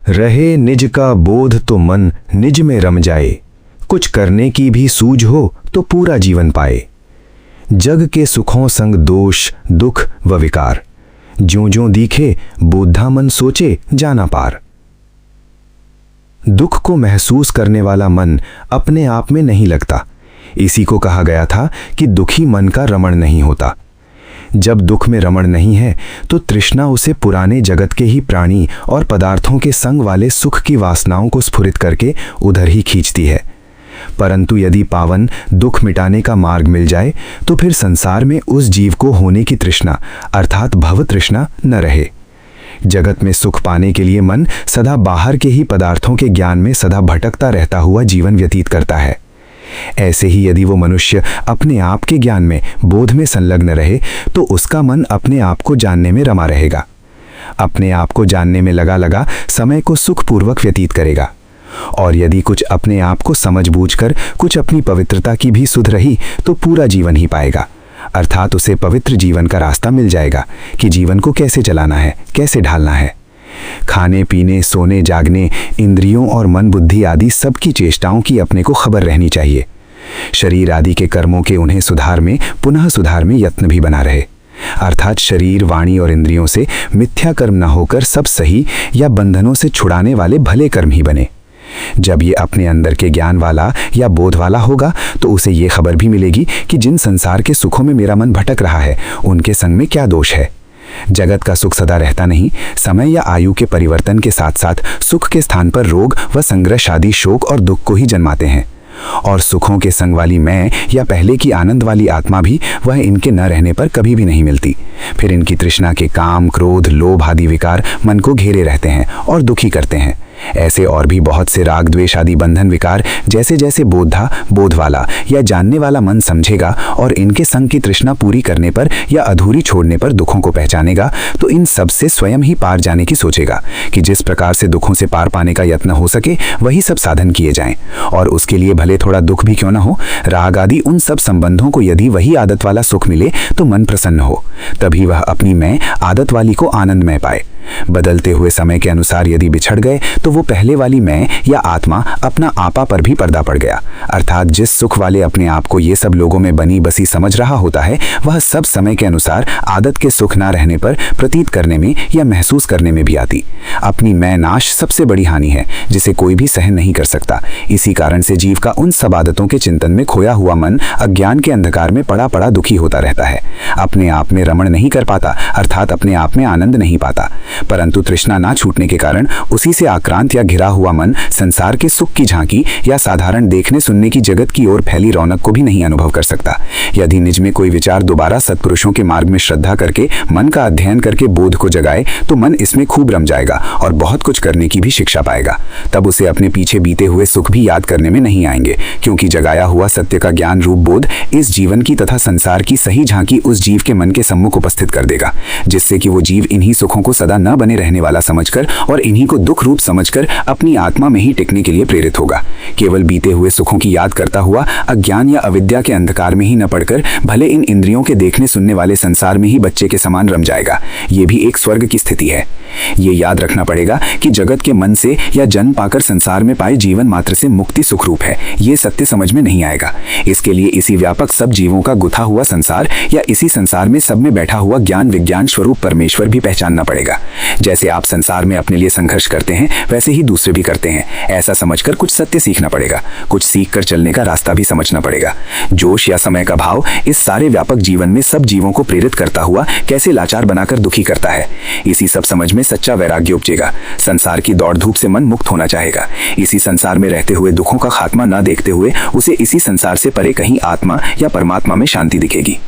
रहे निज का बोध तो मन निज में रम जाए, कुछ करने की भी सूझ हो तो पूरा जीवन पाए। जग के सुखों संग दोष दुख व विकार, ज्यों ज्यों दिखे बोधा मन सोचे जाना पार। दुख को महसूस करने वाला मन अपने आप में नहीं लगता। इसी को कहा गया था कि दुखी मन का रमण नहीं होता। जब दुख में रमण नहीं है तो तृष्णा उसे पुराने जगत के ही प्राणी और पदार्थों के संग वाले सुख की वासनाओं को स्फुरित करके उधर ही खींचती है। परंतु यदि पावन दुख मिटाने का मार्ग मिल जाए तो फिर संसार में उस जीव को होने की तृष्णा अर्थात भव तृष्णा न रहे। जगत में सुख पाने के लिए मन सदा बाहर के ही पदार्थों के ज्ञान में सदा भटकता रहता हुआ जीवन व्यतीत करता है। ऐसे ही यदि वो मनुष्य अपने आप के ज्ञान में बोध में संलग्न रहे तो उसका मन अपने आप को जानने में रमा रहेगा। अपने आप को जानने में लगा लगा समय को सुखपूर्वक व्यतीत करेगा। और यदि कुछ अपने आप को समझ बूझकर कुछ अपनी पवित्रता की भी सुध रही तो पूरा जीवन ही पाएगा। अर्थात उसे पवित्र जीवन का रास्ता मिल जाएगा कि जीवन को कैसे चलाना है, कैसे ढालना है। खाने पीने सोने जागने इंद्रियों और मन बुद्धि आदि सबकी चेष्टाओं की अपने को खबर रहनी चाहिए। शरीर आदि के कर्मों के उन्हें सुधार में पुनः सुधार में यत्न भी बना रहे। अर्थात शरीर वाणी और इंद्रियों से मिथ्या कर्म न होकर सब सही या बंधनों से छुड़ाने वाले भले कर्म ही बने। जब ये अपने अंदर के ज्ञान वाला या बोध वाला होगा तो उसे ये खबर भी मिलेगी कि जिन संसार के सुखों में मेरा मन भटक रहा है उनके संग में क्या दोष है। जगत का सुख सदा रहता नहीं। समय या आयु के परिवर्तन के साथ साथ सुख के स्थान पर रोग व संघर्ष आदि शोक और दुख को ही जन्माते हैं। और सुखों के संग वाली मैं या पहले की आनंद वाली आत्मा भी वह इनके न रहने पर कभी भी नहीं मिलती। फिर इनकी तृष्णा के काम क्रोध लोभ आदि विकार मन को घेरे रहते हैं और दुखी करते हैं। ऐसे और भी बहुत से राग द्वेष आदि बंधन विकार जैसे जैसे बोधा बोध वाला या जानने वाला मन समझेगा और इनके संग की तृष्णा पूरी करने पर या अधूरी छोड़ने पर दुखों को पहचानेगा तो इन सब से स्वयं ही पार जाने की सोचेगा कि जिस प्रकार से दुखों से पार पाने का यत्न हो सके वही सब साधन किए जाएं। और उसके लिए भले थोड़ा दुख भी क्यों न हो, राग आदि उन सब संबंधों को यदि वही आदत वाला सुख मिले तो मन प्रसन्न हो, तभी वह अपनी मैं आदत वाली को आनंदमय पाए। बदलते हुए समय के अनुसार यदि बिछड़ गए तो वो पहले वाली मैं या आत्मा अपना आपा पर भी पर्दा पड़ गया। अर्थात जिस सुख वाले अपने आप को ये सब लोगों में बनी बसी समझ रहा होता है वह सब समय के अनुसार आदत के सुख ना रहने पर प्रतीत करने में या महसूस करने में भी आती। अपनी मैं नाश सबसे बड़ी हानि है जिसे कोई भी सहन नहीं कर सकता। इसी कारण से जीव का उन सब आदतों के चिंतन में खोया हुआ मन अज्ञान के अंधकार में पड़ा पड़ा दुखी होता रहता है। अपने आप में रमण नहीं कर पाता अर्थात अपने आप में आनंद नहीं पाता। परंतु तृष्णा ना छूटने के कारण उसी से आक्रांत या घिरा हुआ मन संसार के सुख की झांकी या साधारण देखने सुनने की जगत की ओर फैली रौनक को भी नहीं अनुभव कर सकता। यदि निज में कोई विचार दोबारा सत्पुरुषों के मार्ग में श्रद्धा करके मन का अध्ययन करके बोध को जगाए तो मन इसमें खूब रम जाएगा और बहुत कुछ करने की भी शिक्षा पाएगा। तब उसे अपने पीछे बीते हुए सुख भी याद करने में नहीं आएंगे, क्योंकि जगाया हुआ सत्य का ज्ञान रूप बोध इस जीवन की तथा संसार की सही झांकी उस जीव के मन के सम्मुख उपस्थित कर देगा, जिससे कि वो जीव इन्हीं सुखों को सदा न बने रहने वाला समझकर और इन्हीं को दुख रूप समझकर अपनी आत्मा में ही टिकने के लिए प्रेरित होगा। केवल बीते हुए सुखों की याद करता हुआ अज्ञान या अविद्या के अंधकार में ही न पड़कर भले इन इंद्रियों के देखने सुनने वाले संसार में ही बच्चे के समान रम जाएगा। ये भी एक स्वर्ग की स्थिति है। ये याद रखना पड़ेगा कि जगत के मन से या जन्म पाकर संसार में पाए जीवन मात्र से मुक्ति सुख रूप है। ये सत्य समझ में नहीं आएगा। इसके लिए इसी व्यापक सब जीवों का गुथा हुआ संसार या इसी संसार में सब में बैठा हुआ ज्ञान विज्ञान स्वरूप परमेश्वर भी पहचानना पड़ेगा। जैसे आप संसार में अपने लिए संघर्ष करते हैं वैसे ही दूसरे भी करते हैं। ऐसा समझकर कुछ सत्य सीखना पड़ेगा, कुछ सीखकर चलने का रास्ता भी समझना पड़ेगा। जोश या समय का भाव इस सारे व्यापक जीवन में सब जीवों को प्रेरित करता हुआ कैसे लाचार बनाकर दुखी करता है। इसी सब समझ में सच्चा वैराग्य उपजेगा। संसार की दौड़ धूप से मन मुक्त होना चाहेगा। इसी संसार में रहते हुए दुखों का खात्मा न देखते हुए उसे इसी संसार से परे कहीं आत्मा या परमात्मा में शांति दिखेगी।